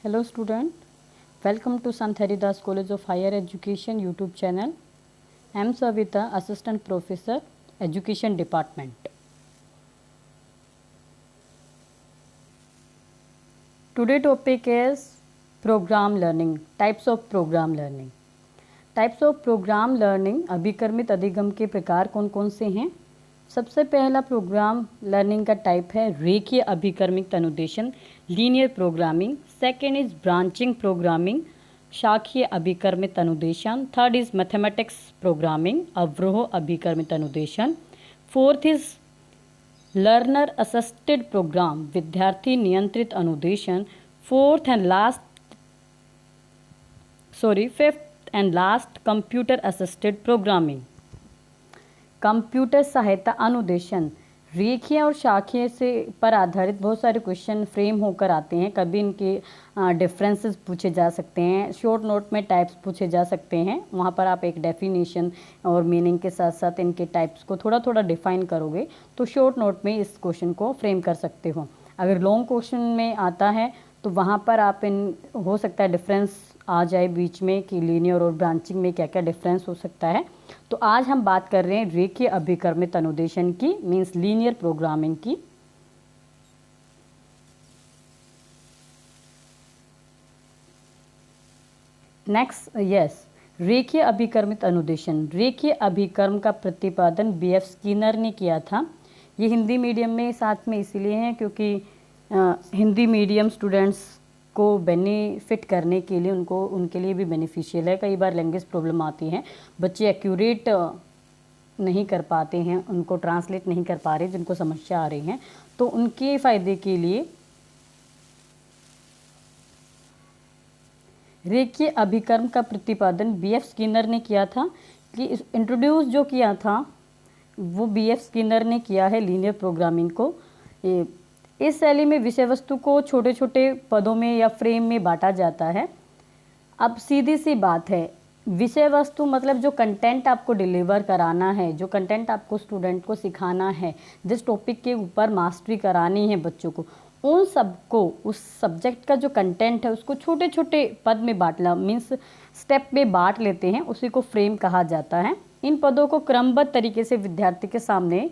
Hello student, welcome to Sant Haridas College of Higher Education YouTube channel. I am Savita, Assistant Professor, Education Department. Today topic is program learning, types of program learning. Types of program learning अभिकर्मित अधिगम के प्रकार कौन कौन से हैं? सबसे पहला programme learning का टाइप है रेखीय अभिकर्मित अनुदेशन, linear programming. Second is branching programming, शाखीय अभिकर्मित अनुदेशन. थर्ड इज मैथमेटिक्स प्रोग्रामिंग, अवरोह अभिकर्मित अनुदेशन. Fourth is learner assisted program, विद्यार्थी नियंत्रित अनुदेशन. Fifth and last computer assisted programming, computer सहायता अनुदेशन. रेखीय और शाखीय से पर आधारित बहुत सारे क्वेश्चन फ्रेम होकर आते हैं. कभी इनके डिफरेंसेस पूछे जा सकते हैं, शॉर्ट नोट में टाइप्स पूछे जा सकते हैं. वहाँ पर आप एक डेफिनेशन और मीनिंग के साथ साथ इनके टाइप्स को थोड़ा थोड़ा डिफाइन करोगे तो शॉर्ट नोट में इस क्वेश्चन को फ्रेम कर सकते हो. अगर लॉन्ग क्वेश्चन में आता है तो वहाँ पर आप हो सकता है डिफरेंस आ जाए बीच में कि लीनियर और ब्रांचिंग में क्या क्या डिफरेंस हो सकता है. तो आज हम बात कर रहे हैं रेखीय अभिकर्मित अनुदेशन की, मीन्स लीनियर प्रोग्रामिंग की. नेक्स्ट रेखीय अभिकर्मित अनुदेशन. रेखीय अभिकर्म का प्रतिपादन बीएफ स्किनर ने किया था. ये हिंदी मीडियम में साथ में इसलिए है क्योंकि हिंदी मीडियम स्टूडेंट्स को बेनिफिट करने के लिए उनके लिए भी बेनिफिशियल है. कई बार लैंग्वेज प्रॉब्लम आती है, बच्चे एक्यूरेट नहीं कर पाते हैं, उनको ट्रांसलेट नहीं कर पा रहे, जिनको समस्या आ रही हैं, तो उनके फ़ायदे के लिए रेखीय अभिकर्म का प्रतिपादन बीएफ स्किनर ने किया था. कि इंट्रोड्यूस जो किया था वो बीएफ स्किनर ने किया है लीनियर प्रोग्रामिंग को. इस शैली में विषय वस्तु को छोटे छोटे पदों में या फ्रेम में बांटा जाता है. अब सीधी सी बात है, विषय वस्तु मतलब जो कंटेंट आपको डिलीवर कराना है, जो कंटेंट आपको स्टूडेंट को सिखाना है, जिस टॉपिक के ऊपर मास्टरी करानी है बच्चों को, उन सबको उस सब्जेक्ट का जो कंटेंट है उसको छोटे छोटे पद में बांटना, मीन्स स्टेप में बांट लेते हैं, उसी को फ्रेम कहा जाता है. इन पदों को क्रमबद्ध तरीके से विद्यार्थी के सामने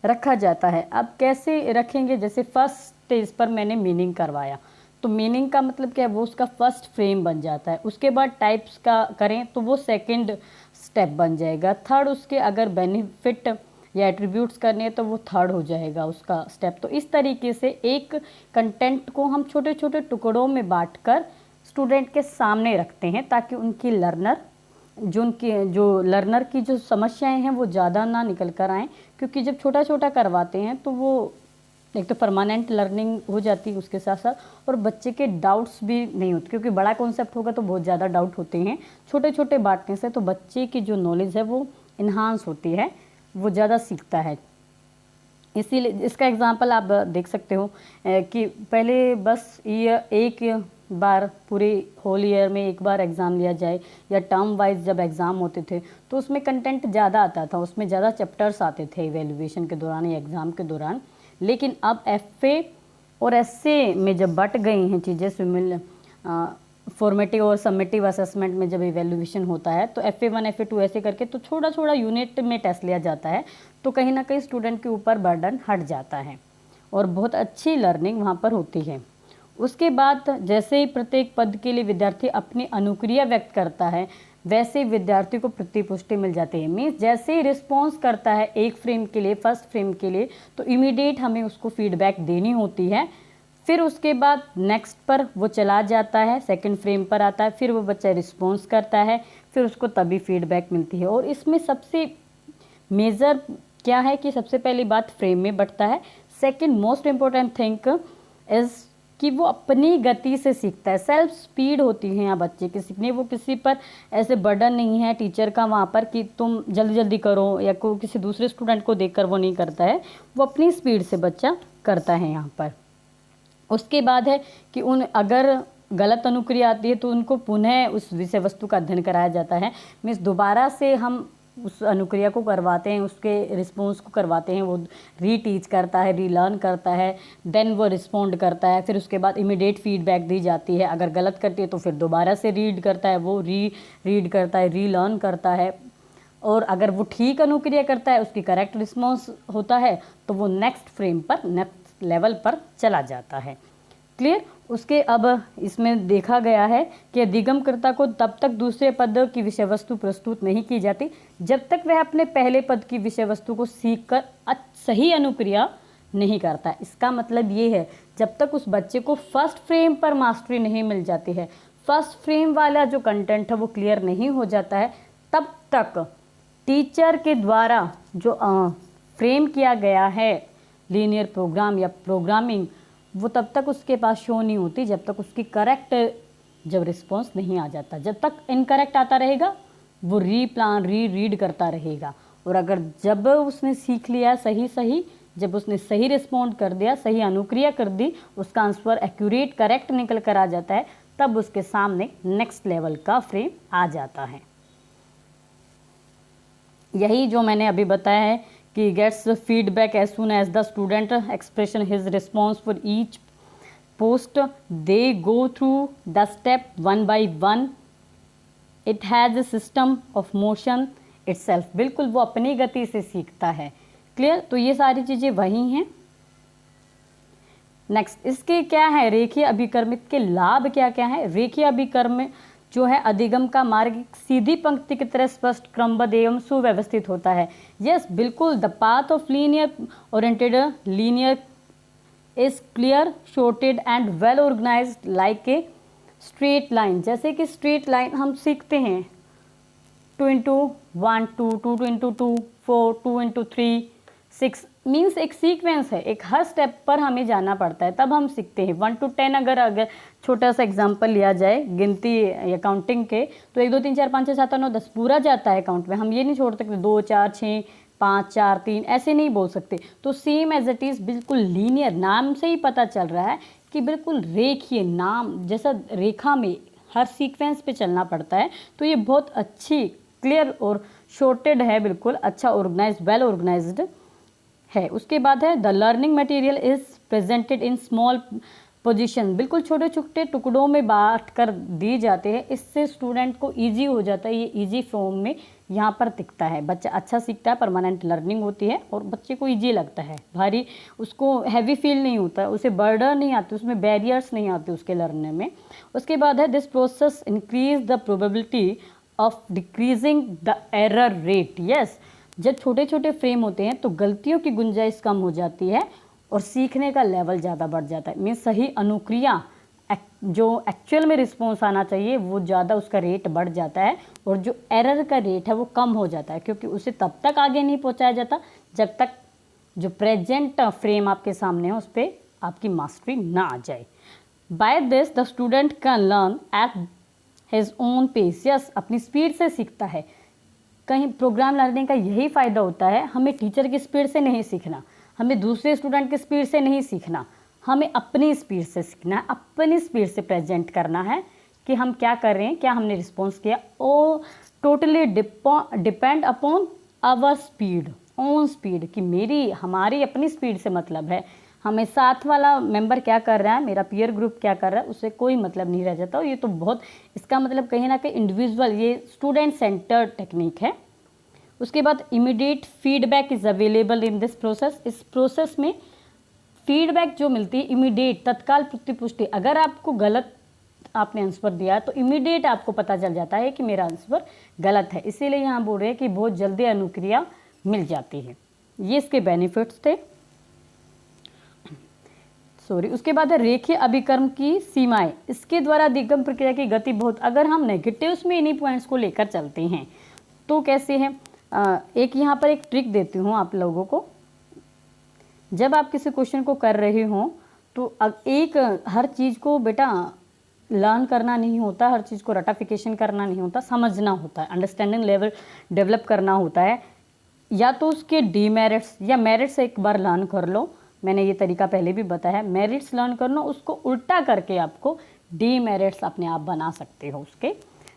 रखा जाता है. अब कैसे रखेंगे, जैसे फर्स्ट स्टेज पर मैंने मीनिंग करवाया तो मीनिंग का मतलब क्या है, वो उसका फर्स्ट फ्रेम बन जाता है. उसके बाद टाइप्स का करें तो वो सेकंड स्टेप बन जाएगा. थर्ड उसके अगर बेनिफिट या एट्रीब्यूट्स करने हैं तो वो थर्ड हो जाएगा उसका स्टेप. तो इस तरीके से एक कंटेंट को हम छोटे छोटे टुकड़ों में बांटकर स्टूडेंट के सामने रखते हैं ताकि उनकी लर्नर की जो समस्याएं हैं वो ज़्यादा ना निकल कर आएँ. क्योंकि जब छोटा छोटा करवाते हैं तो वो एक तो परमानेंट लर्निंग हो जाती है उसके साथ साथ, और बच्चे के डाउट्स भी नहीं होते. क्योंकि बड़ा कॉन्सेप्ट होगा तो बहुत ज़्यादा डाउट होते हैं, छोटे छोटे बांटने से तो बच्चे की जो नॉलेज है वो इन्हांस होती है, वो ज़्यादा सीखता है. इसीलिए इसका एग्जांपल आप देख सकते हो कि पहले बस एक बार पूरे होल ईयर में एक बार एग्ज़ाम लिया जाए, या टर्म वाइज जब एग्ज़ाम होते थे तो उसमें कंटेंट ज़्यादा आता था, उसमें ज़्यादा चैप्टर्स आते थे इवेल्युएशन के दौरान या एग्ज़ाम के दौरान. लेकिन अब एफए और एसए में जब बट गई हैं चीज़ें, फॉर्मेटिव और समेटिव असेसमेंट में जब इवेल्युएशन होता है तो FA1 FA2 ऐसे करके तो छोटा छोटा यूनिट में टेस्ट लिया जाता है. तो कहीं ना कहीं स्टूडेंट के ऊपर बर्डन हट जाता है और बहुत अच्छी लर्निंग वहाँ पर होती है. उसके बाद जैसे ही प्रत्येक पद के लिए विद्यार्थी अपनी अनुक्रिया व्यक्त करता है वैसे विद्यार्थी को प्रतिपुष्टि मिल जाती है. मीन्स जैसे ही रिस्पॉन्स करता है एक फ्रेम के लिए, फर्स्ट फ्रेम के लिए, तो इमीडिएट हमें उसको फीडबैक देनी होती है. फिर उसके बाद नेक्स्ट पर वो चला जाता है, सेकंड फ्रेम पर आता है, फिर वो बच्चा रिस्पॉन्स करता है, फिर उसको तभी फीडबैक मिलती है. और इसमें सबसे मेजर क्या है कि सबसे पहली बात फ्रेम में बढ़ता है. Second most important thing is कि वो अपनी गति से सीखता है. सेल्फ स्पीड होती है यहाँ बच्चे की सीखने, वो किसी पर ऐसे बर्डन नहीं है टीचर का वहाँ पर कि तुम जल्दी जल्दी करो, या कोई किसी दूसरे स्टूडेंट को देखकर वो नहीं करता है, वो अपनी स्पीड से बच्चा करता है यहाँ पर. उसके बाद है कि अगर गलत अनुक्रिया आती है तो उनको पुनः उस विषय वस्तु का अध्ययन कराया जाता है. मीन्स दोबारा से हम उस अनुक्रिया को करवाते हैं, उसके रिस्पॉन्स को करवाते हैं, वो रीटीच करता है, रीलर्न करता है, देन वो रिस्पॉन्ड करता है, फिर उसके बाद इमीडिएट फीडबैक दी जाती है। अगर गलत करती है तो फिर दोबारा से रीड करता है, वो रीड करता है, रीलर्न करता है, और अगर वो ठीक अनुक्रिया करता है, उसकी करेक्ट रिस्पॉन्स होता है, तो वो नेक्स्ट फ्रेम पर, नेक्स्ट लेवल पर चला जाता है। क्लियर। उसके अब इसमें देखा गया है कि अधिगमकर्ता को तब तक दूसरे पद की विषय वस्तु प्रस्तुत नहीं की जाती जब तक वह अपने पहले पद की विषय वस्तु को सीखकर सही अनुक्रिया नहीं करता। इसका मतलब ये है, जब तक उस बच्चे को फर्स्ट फ्रेम पर मास्टरी नहीं मिल जाती है, फर्स्ट फ्रेम वाला जो कंटेंट है वो क्लियर नहीं हो जाता है, तब तक टीचर के द्वारा जो फ्रेम किया गया है लीनियर प्रोग्राम या प्रोग्रामिंग, वो तब तक उसके पास शो नहीं होती जब तक उसकी करेक्ट जब रिस्पॉन्स नहीं आ जाता। जब तक इनकरेक्ट आता रहेगा वो रीड करता रहेगा, और अगर जब उसने सीख लिया सही, जब उसने सही रिस्पॉन्ड कर दिया, सही अनुक्रिया कर दी, उसका आंसर एक्यूरेट करेक्ट निकल कर आ जाता है, तब उसके सामने नेक्स्ट लेवल का फ्रेम आ जाता है। यही जो मैंने अभी बताया है कि gets feedback as soon as the student expression his response for each post, they go through the step one by one, it has a system of motion itself. बिल्कुल वो अपनी गति से सीखता है। क्लियर। तो ये सारी चीज़ें वही हैं। नेक्स्ट इसके क्या है, रेखीय अभिकर्मित के लाभ क्या क्या है। रेखीय अभिकर्म जो है अधिगम का मार्ग सीधी पंक्ति की तरह स्पष्ट, क्रमबद्ध एवं सुव्यवस्थित होता है। यस बिल्कुल, the path of linear oriented linear is clear, sorted and well organized like a straight line. जैसे कि स्ट्रेट लाइन हम सीखते हैं 2 into 1 2, 2 into 2 4, 2 into 3 6, मीन्स एक सीक्वेंस है, एक हर स्टेप पर हमें जाना पड़ता है, तब हम सीखते हैं। 1 to 10 अगर छोटा सा एग्जांपल लिया जाए गिनती या काउंटिंग के, तो 1 2 3 4 5 6 7 8 9 10 पूरा जाता है काउंट में। हम ये नहीं छोड़ सकते 2 4 6 5 4 3 ऐसे नहीं बोल सकते। तो सेम एज इट इज़ बिल्कुल लीनियर, नाम से ही पता चल रहा है कि बिल्कुल रेखीय, नाम जैसा रेखा में हर सीक्वेंस पे चलना पड़ता है। तो ये बहुत अच्छी, क्लियर और शॉर्टेड है, बिल्कुल अच्छा ऑर्गेनाइज, वेल ऑर्गेनाइज्ड है। उसके बाद है the learning material is presented in small position. बिल्कुल छोटे छोटे टुकड़ों में बांट कर दी जाते हैं, इससे स्टूडेंट को इजी हो जाता है। ये इजी फॉर्म में यहाँ पर दिखता है, बच्चा अच्छा सीखता है, परमानेंट लर्निंग होती है और बच्चे को इजी लगता है, भारी उसको हैवी फील नहीं होता है, उसे बर्डन नहीं आती, उसमें बैरियर्स नहीं आते उसके लर्निंग में। उसके बाद है this process increase the probability of decreasing the error rate. Yes, जब छोटे छोटे फ्रेम होते हैं तो गलतियों की गुंजाइश कम हो जाती है और सीखने का लेवल ज़्यादा बढ़ जाता है। मीन्स सही अनुक्रिया, जो एक्चुअल में रिस्पॉन्स आना चाहिए वो ज़्यादा, उसका रेट बढ़ जाता है, और जो एरर का रेट है वो कम हो जाता है, क्योंकि उसे तब तक आगे नहीं पहुंचाया जाता जब तक जो प्रेजेंट फ्रेम आपके सामने है उस पर आपकी मास्टरी ना आ जाए। By this the student can learn at his own pace. Yes, अपनी स्पीड से सीखता है। कहीं प्रोग्राम लर्निंग का यही फ़ायदा होता है, हमें टीचर की स्पीड से नहीं सीखना, हमें दूसरे स्टूडेंट की स्पीड से नहीं सीखना, हमें अपनी स्पीड से सीखना है, अपनी स्पीड से प्रेजेंट करना है कि हम क्या कर रहे हैं, क्या हमने रिस्पॉन्स किया। Oh totally depend upon our speed, own speed, कि हमारी अपनी स्पीड से मतलब है। हमें साथ वाला मेंबर क्या कर रहा है, मेरा पीयर ग्रुप क्या कर रहा है, उससे कोई मतलब नहीं रह जाता। ये तो बहुत, इसका मतलब कहीं ना कहीं इंडिविजुअल, ये स्टूडेंट सेंटर्ड टेक्निक है। उसके बाद immediate feedback is available in this process. इस प्रोसेस में फीडबैक जो मिलती है इमीडिएट, तत्काल प्रतिपुष्टि। अगर आपको गलत आपने आंसर दिया तो इमीडिएट आपको पता चल जाता है कि मेरा आंसर गलत है, इसीलिए यहाँ बोल रहे हैं कि बहुत जल्दी अनुक्रिया मिल जाती है। ये इसके बेनिफिट्स थे। उसके बाद है रेखीय अभिकर्म की सीमाएं। इसके द्वारा अधिगम प्रक्रिया की गति बहुत, अगर हम नेगेटिव्स में इन्हीं पॉइंट्स को लेकर चलते हैं तो कैसे है, एक यहाँ पर एक ट्रिक देती हूँ आप लोगों को। जब आप किसी क्वेश्चन को कर रहे हो तो एक हर चीज़ को बेटा लर्न करना नहीं होता, हर चीज़ को रटाफिकेशन करना नहीं होता, समझना होता है, अंडरस्टैंडिंग लेवल डेवलप करना होता है। या तो उसके डीमेरिट्स या मेरिट्स एक बार लर्न कर लो, मैंने ये तरीका पहले भी बताया है। मेरिट्स लर्न करना, उसको उल्टा करके आपको डीमेरिट्स अपने आप बना सकते हो उसके।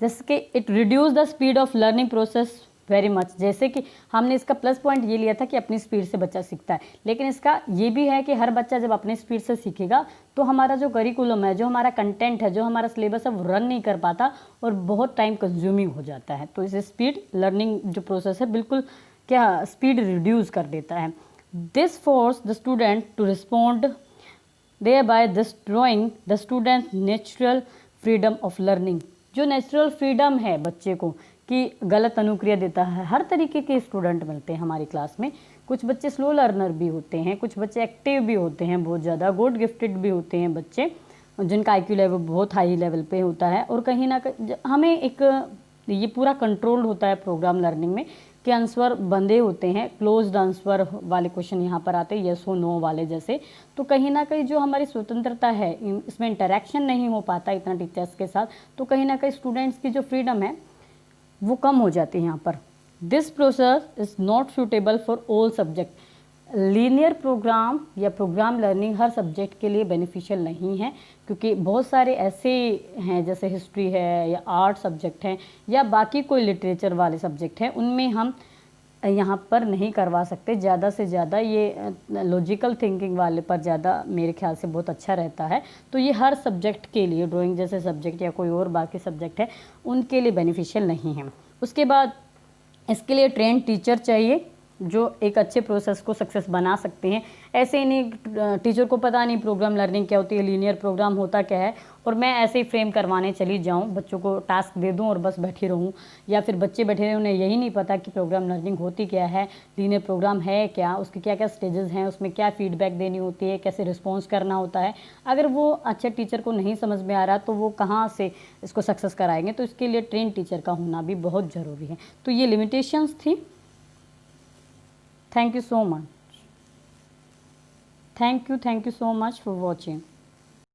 जैसे कि it reduce the speed of learning process very much. जैसे कि हमने इसका प्लस पॉइंट ये लिया था कि अपनी स्पीड से बच्चा सीखता है, लेकिन इसका ये भी है कि हर बच्चा जब अपनी स्पीड से सीखेगा तो हमारा जो करिकुलम है, जो हमारा कंटेंट है, जो हमारा सिलेबस है वो रन नहीं कर पाता और बहुत टाइम कंज्यूमिंग हो जाता है। तो इसे स्पीड लर्निंग जो प्रोसेस है बिल्कुल क्या स्पीड रिड्यूस कर देता है। This force the student to respond thereby destroying the student's natural freedom of learning। जो नेचुरल फ्रीडम है बच्चे को कि गलत अनुक्रिया देता है। हर तरीके के स्टूडेंट मिलते हैं हमारी क्लास में। कुछ बच्चे स्लो लर्नर भी होते हैं, कुछ बच्चे एक्टिव भी होते हैं, बहुत ज़्यादा गॉड गिफ्टेड भी होते हैं बच्चे जिनका IQ लेवल बहुत हाई लेवल पे होता है। और कहीं ना कहीं हमें एक ये पूरा कंट्रोल्ड होता है प्रोग्राम लर्निंग में कि आंसर बंधे होते हैं, क्लोज्ड आंसर वाले क्वेश्चन यहाँ पर आते हैं, यस हो नो वाले जैसे। तो कहीं ना कहीं जो हमारी स्वतंत्रता है, इसमें इंटरेक्शन नहीं हो पाता इतना टीचर्स के साथ, तो कहीं ना कहीं स्टूडेंट्स की जो फ्रीडम है वो कम हो जाती है यहाँ पर। This process is not suitable for all subject. Linear program या प्रोग्राम लर्निंग हर सब्जेक्ट के लिए बेनिफिशियल नहीं है, क्योंकि बहुत सारे ऐसे हैं जैसे हिस्ट्री है या आर्ट सब्जेक्ट हैं या बाकी कोई लिटरेचर वाले सब्जेक्ट हैं, उनमें हम यहाँ पर नहीं करवा सकते। ज़्यादा से ज़्यादा ये लॉजिकल थिंकिंग वाले पर ज़्यादा मेरे ख्याल से बहुत अच्छा रहता है। तो ये हर सब्जेक्ट के लिए, ड्राइंग जैसे सब्जेक्ट या कोई और बाकी सब्जेक्ट है उनके लिए बेनिफिशियल नहीं है। उसके बाद इसके लिए ट्रेन टीचर चाहिए जो एक अच्छे प्रोसेस को सक्सेस बना सकते हैं। ऐसे ही नहीं, टीचर को पता नहीं प्रोग्राम लर्निंग क्या होती है, लीनियर प्रोग्राम होता क्या है, और मैं ऐसे ही फ्रेम करवाने चली जाऊं, बच्चों को टास्क दे दूं और बस बैठी रहूं, या फिर बच्चे बैठे रहे उन्हें यही नहीं पता कि प्रोग्राम लर्निंग होती क्या है, लीनियर प्रोग्राम है क्या, उसके क्या क्या स्टेजेस हैं, उसमें क्या फीडबैक देनी होती है, कैसे रिस्पॉन्स करना होता है। अगर वो अच्छे टीचर को नहीं समझ में आ रहा तो वो कहाँ से इसको सक्सेस कराएंगे। तो इसके लिए ट्रेन टीचर का होना भी बहुत ज़रूरी है। तो ये लिमिटेशंस थी। Thank you so much. Thank you so much for watching.